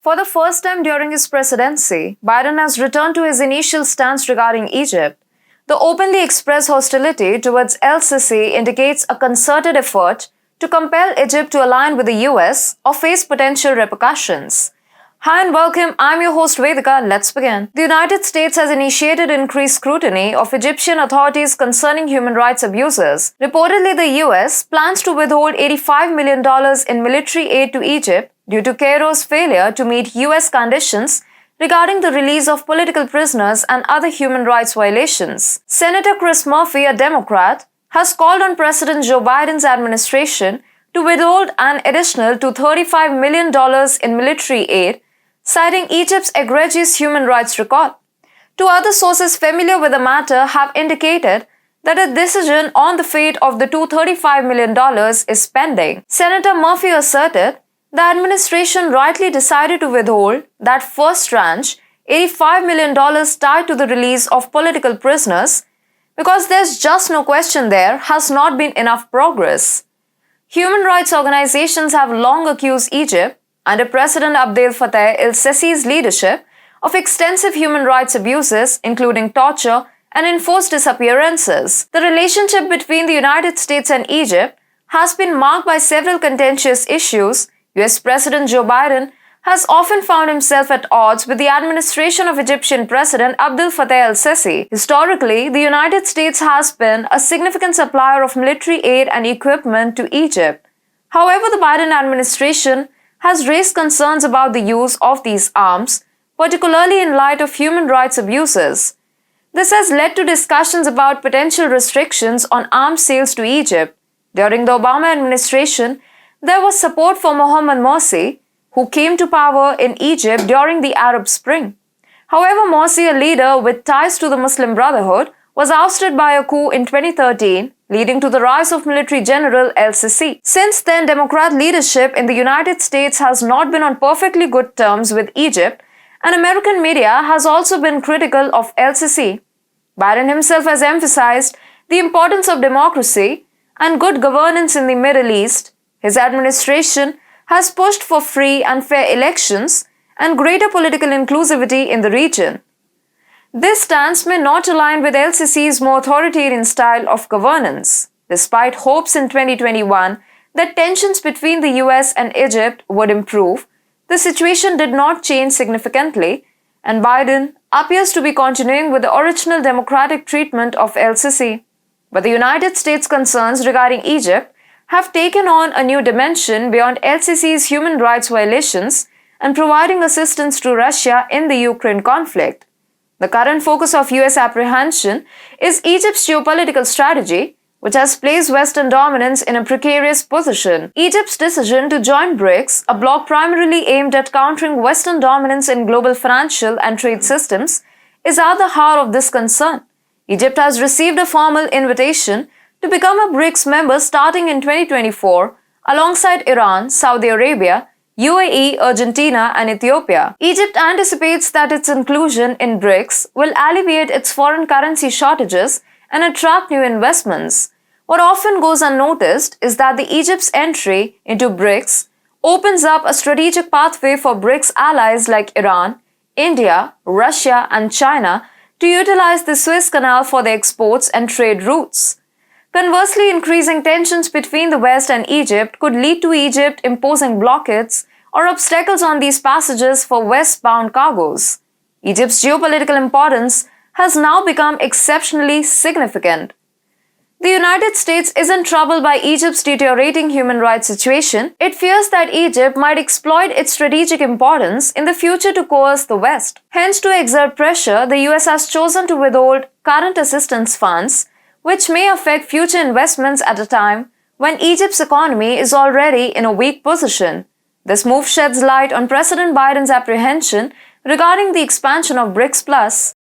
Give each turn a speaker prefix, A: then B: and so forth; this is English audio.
A: For the first time during his presidency, Biden has returned to his initial stance regarding Egypt. The openly expressed hostility towards LCC indicates a concerted effort to compel Egypt to align with the US or face potential repercussions. Hi and welcome, I'm your host Vedika. Let's begin. The United States has initiated increased scrutiny of Egyptian authorities concerning human rights abuses. Reportedly, the US plans to withhold $85 million in military aid to Egypt due to Cairo's failure to meet US conditions regarding the release of political prisoners and other human rights violations. Senator Chris Murphy, a Democrat, has called on President Joe Biden's administration to withhold an additional $35 million in military aid, citing Egypt's egregious human rights record. Two other sources familiar with the matter have indicated that a decision on the fate of the $235 million is pending. Senator Murphy asserted the administration rightly decided to withhold that first tranche, $85 million tied to the release of political prisoners, because there's just no question there has not been enough progress. Human rights organizations have long accused Egypt, under President Abdel Fattah el-Sisi's leadership, of extensive human rights abuses, including torture and enforced disappearances. The relationship between the United States and Egypt has been marked by several contentious issues. US President Joe Biden has often found himself at odds with the administration of Egyptian President Abdel Fattah el-Sisi. Historically, the United States has been a significant supplier of military aid and equipment to Egypt. However, the Biden administration has raised concerns about the use of these arms, particularly in light of human rights abuses. This has led to discussions about potential restrictions on arms sales to Egypt. During the Obama administration, there was support for Mohammad Morsi, who came to power in Egypt during the Arab Spring. However, Morsi, a leader with ties to the Muslim Brotherhood, was ousted by a coup in 2013, leading to the rise of military general el-Sisi. Since then, Democrat leadership in the United States has not been on perfectly good terms with Egypt, and American media has also been critical of el-Sisi. Biden himself has emphasized the importance of democracy and good governance in the Middle East. His administration has pushed for free and fair elections and greater political inclusivity in the region. This stance may not align with el-Sisi's more authoritarian style of governance. Despite hopes in 2021 that tensions between the US and Egypt would improve, the situation did not change significantly, and Biden appears to be continuing with the original democratic treatment of el-Sisi. But the United States' concerns regarding Egypt have taken on a new dimension beyond el-Sisi's human rights violations and providing assistance to Russia in the Ukraine conflict. The current focus of US apprehension is Egypt's geopolitical strategy, which has placed Western dominance in a precarious position. Egypt's decision to join BRICS, a bloc primarily aimed at countering Western dominance in global financial and trade systems, is at the heart of this concern. Egypt has received a formal invitation to become a BRICS member starting in 2024, alongside Iran, Saudi Arabia, UAE, Argentina, and Ethiopia. Egypt anticipates that its inclusion in BRICS will alleviate its foreign currency shortages and attract new investments. What often goes unnoticed is that the Egypt's entry into BRICS opens up a strategic pathway for BRICS allies like Iran, India, Russia, and China to utilize the Suez Canal for their exports and trade routes. Conversely, increasing tensions between the West and Egypt could lead to Egypt imposing blockades or obstacles on these passages for westbound cargoes. Egypt's geopolitical importance has now become exceptionally significant. The United States isn't troubled by Egypt's deteriorating human rights situation. It fears that Egypt might exploit its strategic importance in the future to coerce the West. Hence, to exert pressure, the US has chosen to withhold current assistance funds, which may affect future investments at a time when Egypt's economy is already in a weak position. This move sheds light on President Biden's apprehension regarding the expansion of BRICS+.